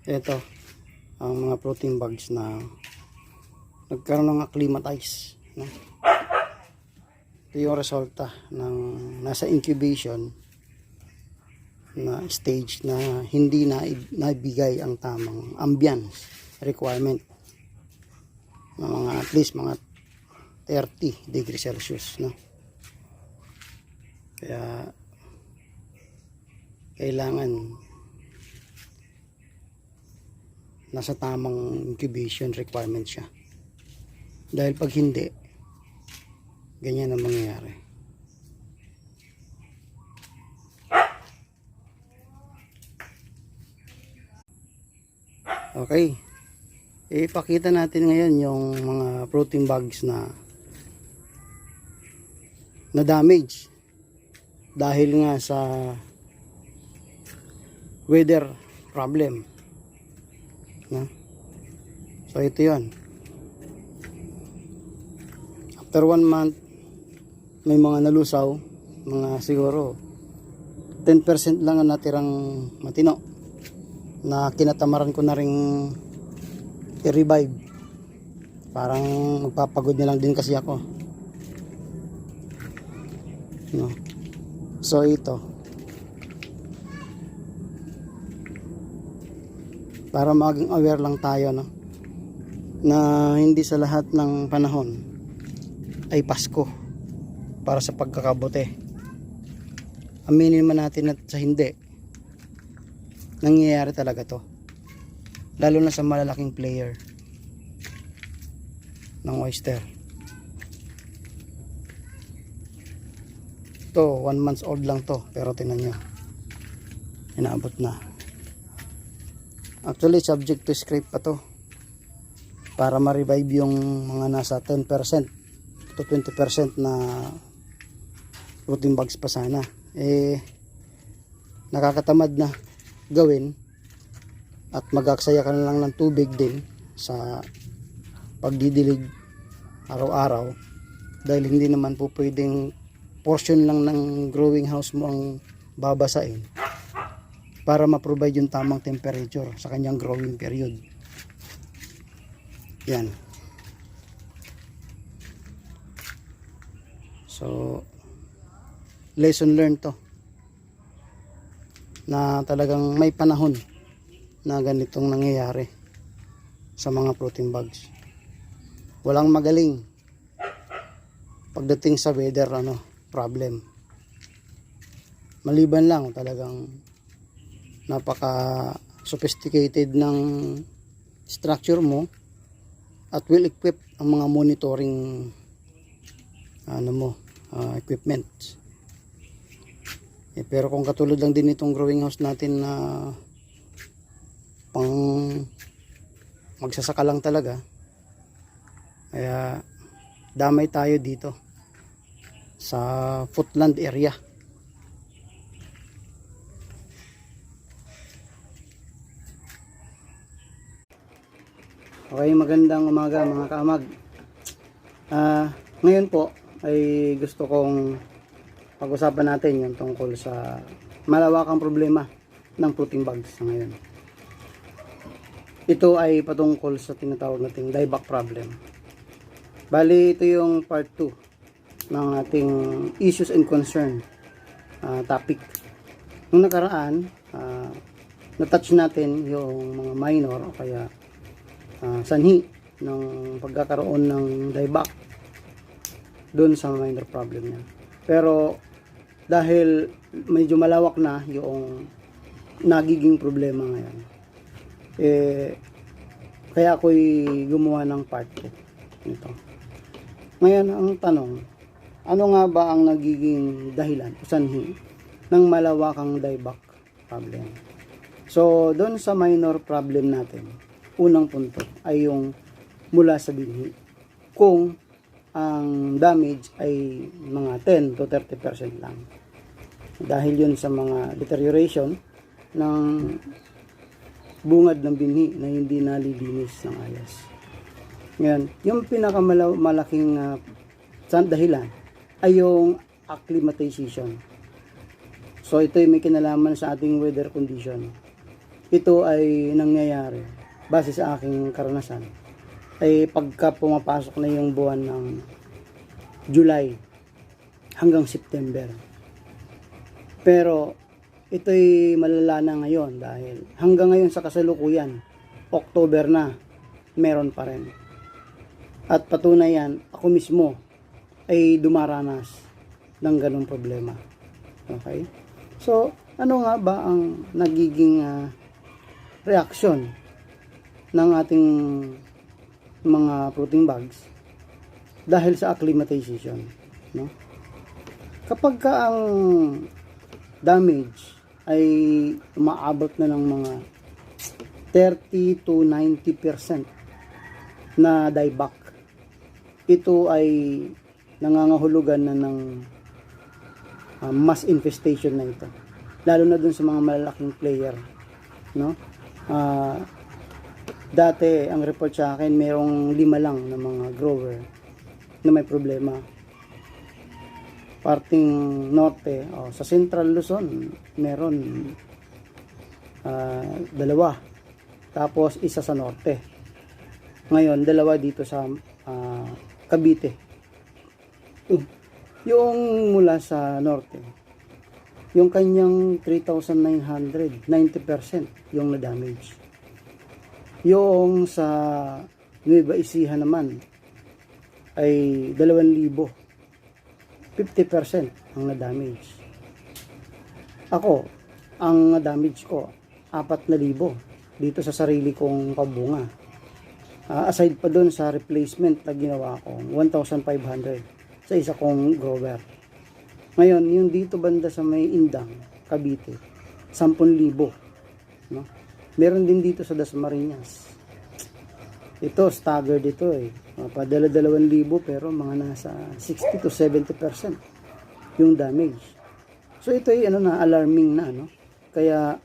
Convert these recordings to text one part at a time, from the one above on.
Ito ang mga protein bags na nagkaroon ng acclimatize, no? Ito yung resulta ng nasa incubation na stage na hindi na nabigay ang tamang ambience requirement na mga at least mga 30 degrees Celsius, no? Kaya kailangan nasa tamang incubation requirement siya, dahil pag hindi, ganyan ang mangyayari. Okay, ipakita natin ngayon yung mga protein bags na damage dahil nga sa weather problem, no? So ito yun. After 1 month, may mga nalusaw, mga siguro 10% lang ang natirang matino na kinatamaran ko na ring i-revive. Parang magpapagod na lang din kasi ako, no? So ito, para maging aware lang tayo, no, na hindi sa lahat ng panahon ay Pasko para sa pagkakabote. Aminin man natin at sa hindi, nangyayari talaga to, lalo na sa malalaking player ng oyster. To 1 month old lang to, pero tingnan nyo, inaabot na. Actually subject to scrape pa to para ma-revive yung mga nasa 10% to 20% na protein bags pa sana. Nakakatamad na gawin at mag-aksaya ka na lang ng tubig din sa pagdidilig araw-araw, dahil hindi naman po pwedeng portion lang ng growing house mo ang babasain para ma-provide yung tamang temperature sa kanyang growing period. Yan. So lesson learned to, na talagang may panahon na ganitong nangyayari sa mga protein bags. Walang magaling pagdating sa weather problem, maliban lang talagang napaka sophisticated ng structure mo at well equipped ang mga monitoring equipment. Pero kung katulad lang din itong growing house natin na pang magsasaka lang talaga, kaya damay tayo dito sa footland area. Okay, magandang umaga mga kaamag. Ngayon po ay gusto kong pag-usapan natin yung tungkol sa malawakang problema ng protein bags ngayon. Ito ay patungkol sa tinatawag nating dieback problem. Bali, ito yung part 2 ng ating issues and concern topic. Nung nakaraan, na-touch natin yung mga minor o kaya sanhi ng pagkakaroon ng dieback doon sa minor problem niya. Pero dahil medyo malawak na yung nagiging problema ngayon, kaya ako'y gumawa ng part 2 nito. Ngayon ang tanong, ano nga ba ang nagiging dahilan o sanhi ng malawakang dieback problem? So doon sa minor problem natin, unang punto ay yung mula sa binhi. Kung ang damage ay mga 10 to 30% lang, dahil yun sa mga deterioration ng bungad ng binhi na hindi nalilinis ng ayos. Ngayon, yung pinakamalaking dahilan ay yung acclimatization. So ito ay may kinalaman sa ating weather condition. ito ay nangyayari base sa aking karanasan ay pagka pumapasok na yung buwan ng July hanggang September. Pero ito'y malala na ngayon dahil hanggang ngayon sa kasalukuyan, October na, meron pa rin. At patunay yan, ako mismo ay dumaranas ng ganong problema. Okay? So, ano nga ba ang nagiging reaksyon ng ating mga fruiting bags dahil sa acclimatization, no? Kapag ka ang damage ay umaabot na ng mga 30 to 90% na dieback, ito ay nangangahulugan na ng mass infestation na ito, lalo na dun sa mga malalaking player, no? Dati ang report sa akin merong 5 lang na mga grower na may problema. Parting norte, sa Central Luzon meron 2, tapos isa sa norte. Ngayon 2 dito sa Cavite. Yung mula sa norte, yung kanyang 3,900, 90% yung na-damage. Yung sa Nueva Ecija naman ay 2,000, 50% ang na-damage. Ako, ang na-damage ko 4,000 dito sa sarili kong pabunga. Aside pa dun sa replacement na ginawa ko, 1,500 sa isa kong grower. Ngayon, yung dito banda sa may Indang, Cavite, 10,000, no? Meron din dito sa Dasmariñas. Ito, staggered ito eh. Padala 2,000 pero mga nasa 60 to 70% yung damage. So ito ay alarming na, no? Kaya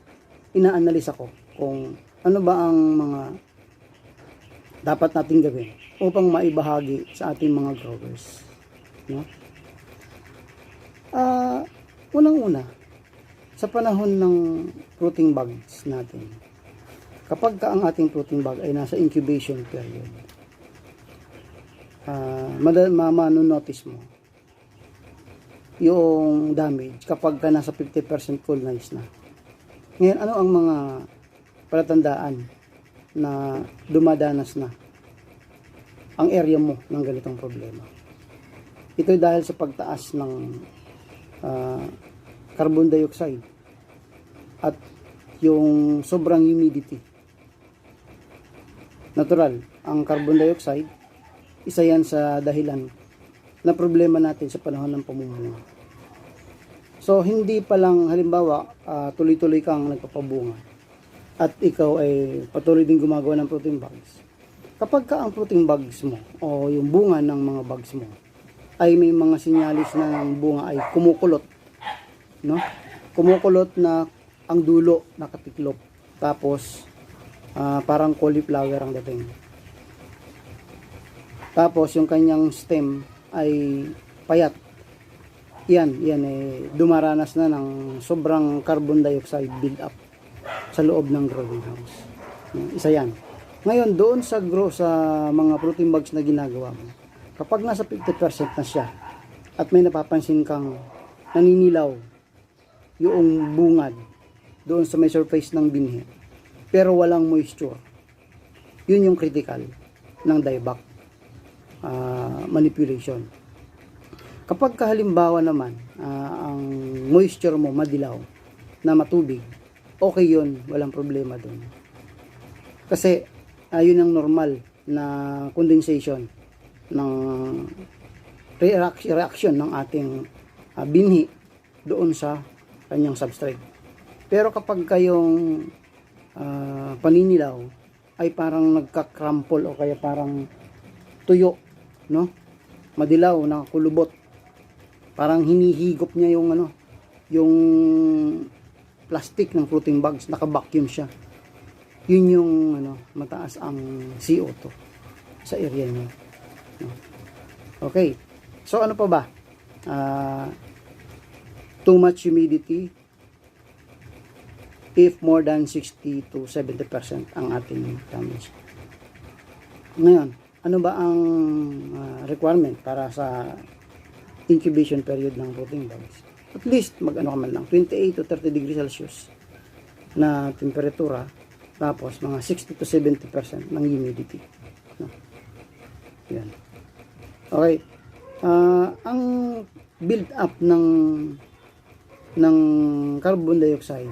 ina-analyze ako kung ano ba ang mga dapat nating gawin upang maibahagi sa ating mga growers, no? Unang-una, sa panahon ng fruiting bags natin, kapag ka ang ating fruiting bag ay nasa incubation period, manonotice mo yung damage kapag ka nasa 50% coolness na. Ngayon, ano ang mga palatandaan na dumadanas na ang area mo ng ganitong problema? Ito dahil sa pagtaas ng carbon dioxide at yung sobrang humidity. Natural, ang carbon dioxide, isa yan sa dahilan na problema natin sa panahon ng pamumunga. So, hindi pa lang, halimbawa, tuloy-tuloy kang nagpapabunga at ikaw ay patuloy din gumagawa ng fruiting bags. Kapag ka ang fruiting bags mo o yung bunga ng mga bags mo ay may mga sinyalis na ang bunga ay kumukulot, no? Kumukulot na ang dulo nakatiklop, tapos parang cauliflower ang dating. Tapos yung kanyang stem ay payat. Yan dumaranas na ng sobrang carbon dioxide build up sa loob ng growing house. Isa yan. Ngayon, doon sa mga fruiting bags na ginagawa mo, kapag nasa 50% na siya at may napapansin kang naninilaw yung bungad doon sa may surface ng binhi pero walang moisture, yun yung critical ng dieback manipulation. Kapag halimbawa naman ang moisture mo madilaw na matubig, okay yun, walang problema doon. Kasi yun ang normal na condensation ng reaction ng ating binhi doon sa kanyang substrate. Pero kapag kayong paninilaw ay parang nagka-crumple o kaya parang tuyo, no? Madilaw, nakakulubot. Parang hinihigop niya yung yung plastic ng fruiting bags, naka-vacuum siya. Yun yung mataas ang CO2 sa area niyo. No? Okay. So ano pa ba? Too much humidity, if more than 60 to 70% ang ating damage. Ngayon, ano ba ang requirement para sa incubation period ng fruiting bugs? At least mag-ano ka man lang, 28 to 30 degrees Celsius na temperatura, tapos mga 60 to 70% ng humidity. No? Yan. Okay. Ang build up ng carbon dioxide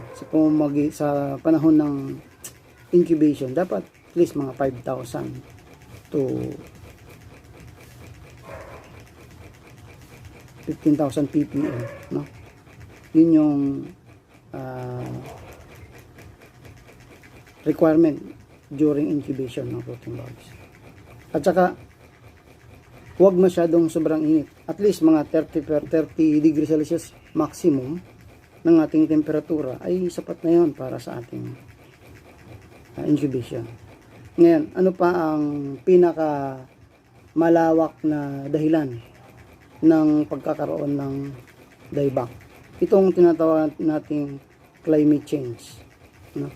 sa panahon ng incubation dapat at least mga 5,000 to 15,000 ppm, no? Yun yung requirement during incubation ng fruiting bugs. At saka huwag masyadong sobrang init. At least mga 30 degrees Celsius maximum ng ating temperatura ay sapat na yon para sa ating incubation. Ngayon, ano pa ang pinaka malawak na dahilan ng pagkakaroon ng dieback? Itong tinatawag nating climate change. No?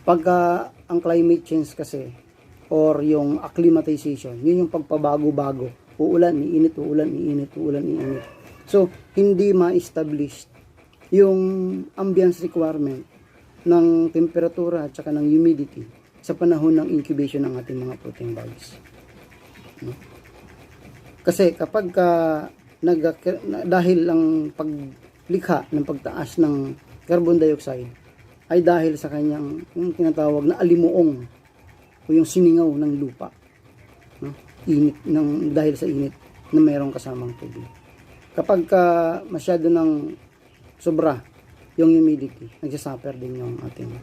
Pagka ang climate change kasi or yung acclimatization, yun yung pagpabago-bago. Uulan, iinit, uulan, iinit, uulan, iinit. So, hindi ma-establish yung ambience requirement ng temperatura at saka ng humidity sa panahon ng incubation ng ating mga fruiting bugs. No? Kasi kapag dahil ang paglikha ng pagtaas ng carbon dioxide ay dahil sa kanyang yung tinatawag na alimuong o yung siningaw ng lupa. No? Init dahil sa init na mayroong kasamang tubig. Kapag masyado ng sobra yung humidity, nagsasuffer din yung ating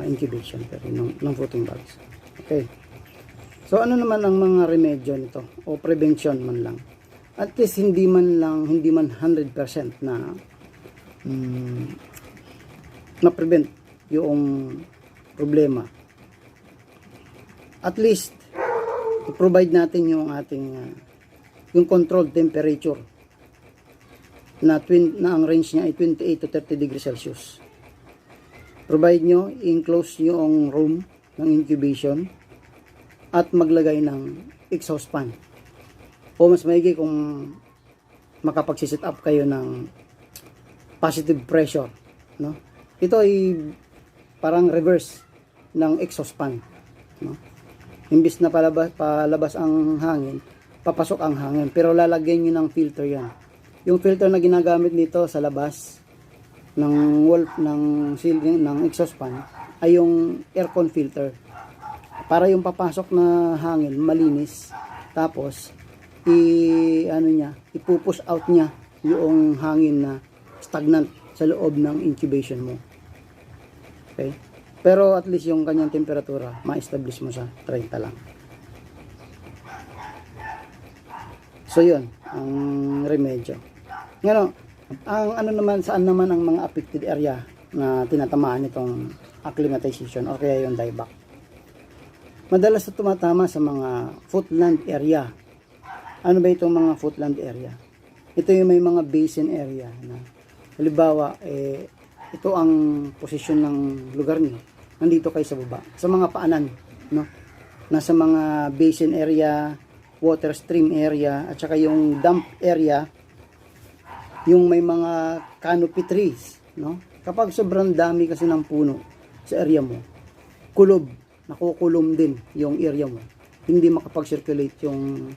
incubation period ng fruiting bugs. Okay. So ano naman ang mga remedyo nito o prevention man lang? At least hindi man 100% na prevent yung problema. At least i-provide natin yung ating yung controlled temperature na ang range niya ay 28 to 30 degrees Celsius. Provide nyo, enclose nyo ang room ng incubation at maglagay ng exhaust fan. O mas maigi kung makapagsiset up kayo ng positive pressure. No? Ito ay parang reverse ng exhaust fan. No? Imbis na palabas ang hangin, papasok ang hangin. Pero lalagyan nyo ng filter yan. Yung filter na ginagamit dito sa labas ng wall ng ceiling ng exhaust fan ay yung aircon filter. Para yung papasok na hangin malinis. Tapos ipupush out niya yung hangin na stagnant sa loob ng incubation mo. Okay? Pero at least yung kanyang temperatura, ma-establish mo sa 30 lang. So yun, ang remedyo. Ngayon, saan naman ang mga affected area na tinatamaan itong acclimatization o kaya yung dieback? Madalas na tumatama sa mga footland area. Ano ba itong mga footland area? Ito yung may mga basin area na halimbawa, ito ang posisyon ng lugar niyo. Nandito kayo sa baba. Sa mga paanan, no? Nasa mga basin area, water stream area, at saka yung dump area, yung may mga canopy trees, no? Kapag sobrang dami kasi ng puno sa area mo, nakukulom din yung area mo. Hindi makapag-circulate yung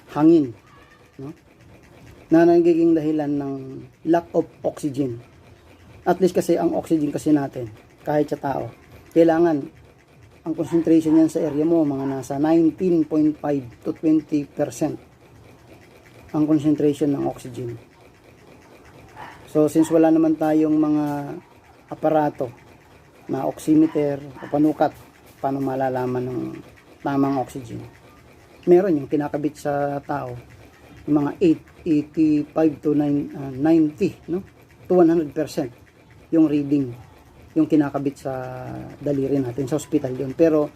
hangin, no? Na nagiging dahilan ng lack of oxygen. At least kasi ang oxygen kasi natin, kahit sa tao, kailangan ang concentration yan sa area mo, mga nasa 19.5 to 20% ang concentration ng oxygen. So, since wala naman tayong mga aparato na oximeter o panukat, paano malalaman ng tamang oxygen? Meron yung kinakabit sa tao, yung mga 85 to 90, no? To 100% yung reading, yung kinakabit sa daliri natin sa hospital yun. Pero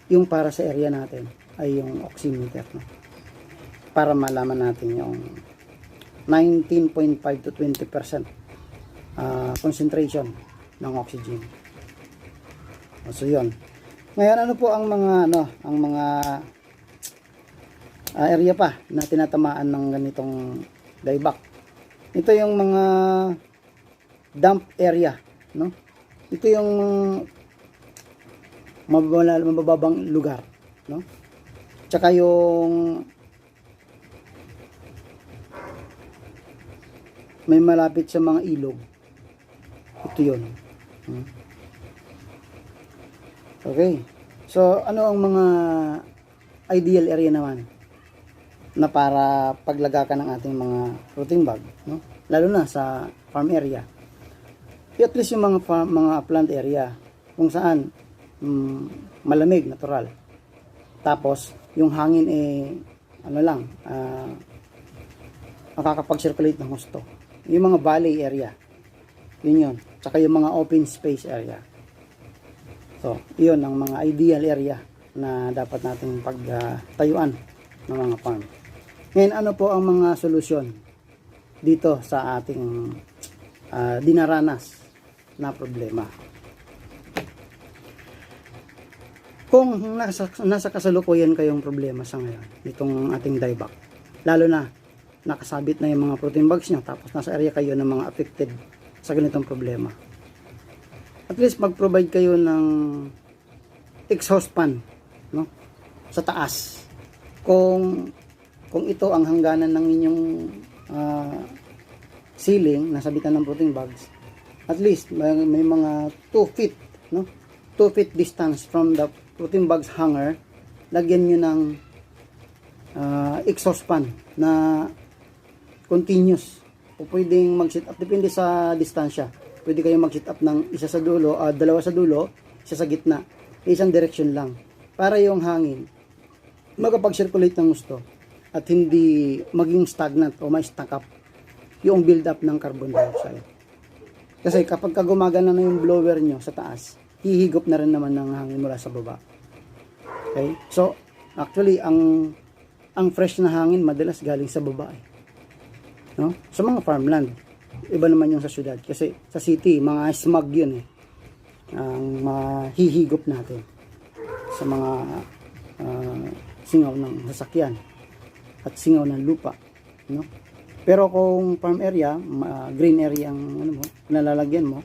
yung para sa area natin ay yung oximeter, no? Para malaman natin yung 19.5 to 20% concentration ng oxygen. So yun. Ngayon ano po ang mga area pa na tinatamaan ng ganitong dieback? Ito yung mga dump area, no? Ito yung mabababang lugar, no? Tsaka yung may malapit sa mga ilog. Ito yun. Okay. So, ano ang mga ideal area naman na para paglagakan ng ating mga fruiting bag, no? Lalo na sa farm area. At least yung mga plant area kung saan malamig, natural. Tapos, yung hangin makakapag-circulate ng husto. Yung mga valley area. Yun. Tsaka yung mga open space area. So, yun ang mga ideal area na dapat nating pagtayuan ng mga farm. Ngayon, ano po ang mga solusyon dito sa ating dinaranas na problema? Kung nasa kasalukuyan kayong problema sa ngayon, itong ating dieback, lalo na nakasabit na yung mga protein bags nyo, tapos nasa area kayo ng mga affected sa ganitong problema, at least mag-provide kayo ng exhaust fan, no? Sa taas. Kung ito ang hangganan ng inyong ceiling, nasabitan ng protein bags, at least may mga 2 feet, no? 2 feet distance from the protein bags hanger, lagyan nyo ng exhaust fan na continuous. O pwedeng mag-sit up, depende sa distansya. Pwede kayong mag-sit up ng isa sa dulo, dalawa sa dulo, isa sa gitna. Isang direction lang. Para yung hangin magapag-circulate ng gusto at hindi maging stagnant o ma-stack up yung build up ng carbon dioxide. Kasi kapag gumagana na yung blower nyo sa taas, hihigop na rin naman ng hangin mula sa baba. Okay? So, actually, ang fresh na hangin madalas galing sa baba. No? Sa mga farmland. Iba naman yung sa syudad. Kasi sa city, mga smog yun ang mahihigop natin sa mga singaw ng sasakyan at singaw ng lupa. No? Pero kung farm area, green area ang nalalagyan mo,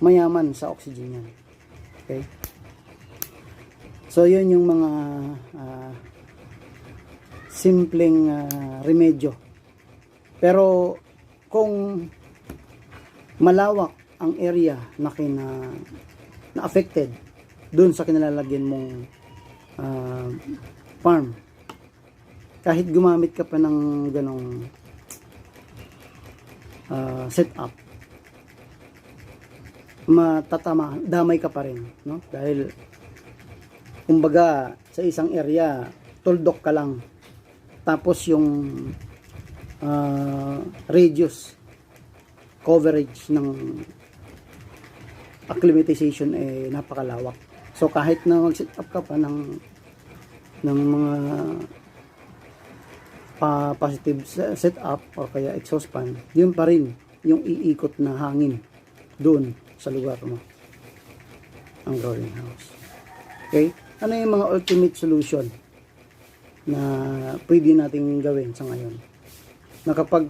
mayaman sa oxygen yan. Okay? So, yun yung mga simpleng remedyo. Pero, kung malawak ang area na affected dun sa kinalalagyan mong farm, kahit gumamit ka pa ng ganong setup, damay ka pa rin, no? Dahil kumbaga sa isang area tuldok ka lang, tapos yung radius coverage ng acclimatization napakalawak. So kahit na mag-set up ka pa ng mga positive setup o kaya exhaust fan, yun pa rin yung iikot na hangin doon sa lugar mo, ang growing house. Okay? Ano yung mga ultimate solution na pwede nating gawin sa ngayon? Na kapag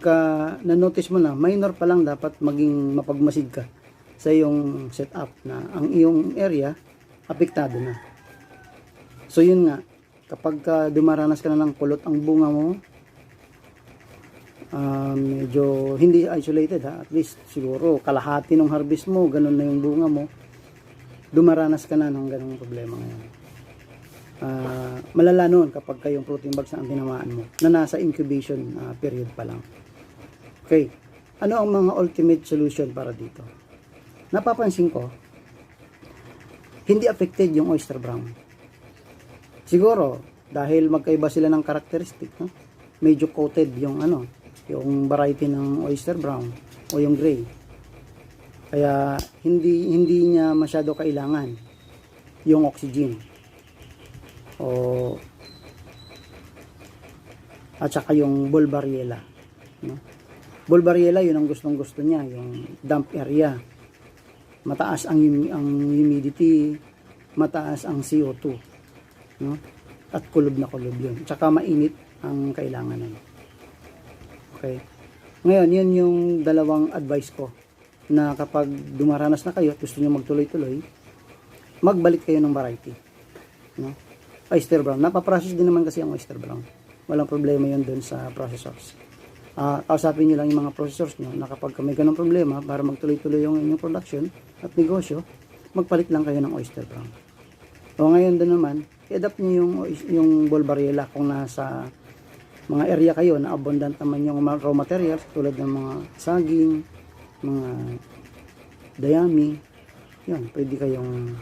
na-notice mo na, minor pa lang, dapat maging mapagmasid ka sa iyong setup na ang iyong area apektado na. So yun nga, kapag dumaranas ka na ng kulot ang bunga mo, medyo hindi isolated at least siguro kalahati ng harvest mo, ganun na yung bunga mo, dumaranas ka na ng ganung problema ngayon. Malala nun kapag kayong protein bags na ang tinamaan mo na nasa incubation period pa lang. Okay, ano ang mga ultimate solution para dito? Napapansin ko, hindi affected yung oyster brown. Siguro dahil magkaiba sila ng characteristic, no? Medyo coated yung yung variety ng oyster brown o yung gray. Kaya hindi niya masyado kailangan yung oxygen at saka yung bulbariella, no? Ball variela, yun ang gustong-gusto niya, yung damp area. Mataas ang humidity, mataas ang CO2, no? At kulob na kulob yun. Tsaka mainit ang kailangan nun. Okay. Ngayon, yun yung dalawang advice ko na kapag dumaranas na kayo at gusto nyo magtuloy-tuloy, magbalik kayo ng variety, no? Oyster brown. Napaprocess din naman kasi ang oyster brown. Walang problema yun dun sa processors. Kausapin nyo lang yung mga processors nyo na kapag may ganong problema para magtuloy-tuloy yung inyong production at negosyo, magpalit lang kayo ng oyster brown. O ngayon doon naman, i-adapt nyo yung ball variela kung nasa mga area kayo na abundant naman yung raw materials tulad ng mga saging, mga dayami, yun, pwede kayong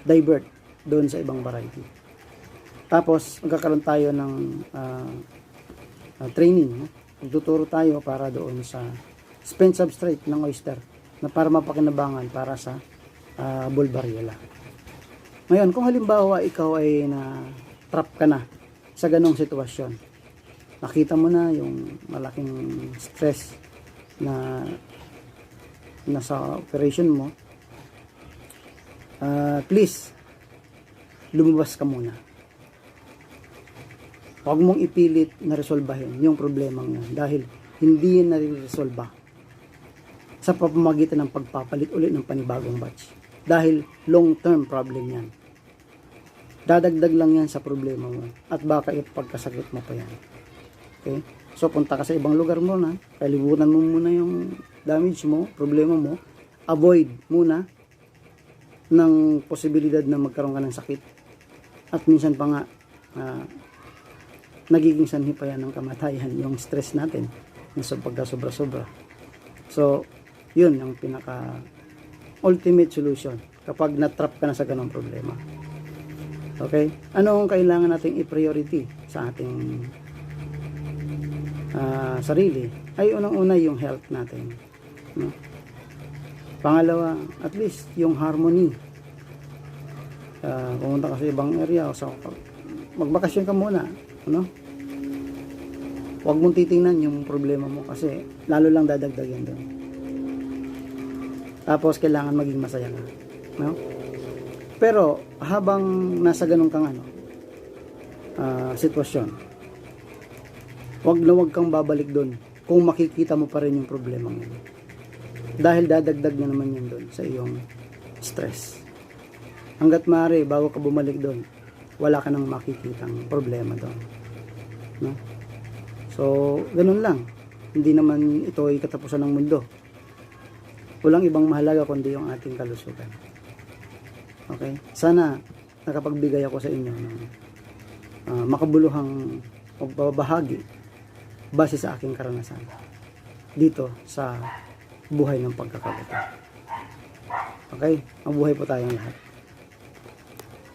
divert doon sa ibang variety. Tapos magkakaroon tayo ng training, no? Magtuturo tayo para doon sa spent substrate ng oyster na para mapakinabangan para sa ball variela. Ngayon, kung halimbawa ikaw ay na-trap ka na sa ganong sitwasyon, nakita mo na yung malaking stress na nasa operation mo, please, lumabas ka muna. Huwag mong ipilit na resolbahin yung problemang yan dahil hindi yan nare-resolba sa pamamagitan ng pagpapalit ulit ng panibagong batch. Dahil long-term problem yan. Dadagdag lang yan sa problema mo at baka ipagkasakit mo pa yan. Okay? So, punta ka sa ibang lugar muna, kalibutan mo muna yung damage mo, problema mo, avoid muna ng posibilidad na magkaroon ka ng sakit. At minsan pa nga, nagiging sanhi pa yan ng kamatayan, yung stress natin, yung pagka-sobra-sobra. So, yun ang pinaka ultimate solution kapag na-trap ka na sa ganong problema. Okay? Ano ang kailangan nating i-priority sa ating sarili? Ay unang-una yung health natin, no? Pangalawa, at least yung harmony. Pumunta ka sa ibang area o sa magbakasyon ka muna, ano? Huwag mong titingnan yung problema mo kasi lalo lang dadagdag yan doon. Tapos kailangan maging masaya ka, no? Pero habang nasa ganun kang sitwasyon, huwag kang babalik doon kung makikita mo pa rin yung problema mo. Dahil dadagdag na naman yan doon sa iyong stress. Hanggat maaari, bago ka bumalik doon, wala ka nang makikitang problema doon, no? So, ganun lang. Hindi naman ito ay katapusan ng mundo. Walang ibang mahalaga kundi yung ating kalusugan. Okay? Sana nakapagbigay ako sa inyo ng makabuluhang pagbabahagi base sa aking karanasan dito sa buhay ng pagkakabuti. Okay? Mabuhay po tayong lahat.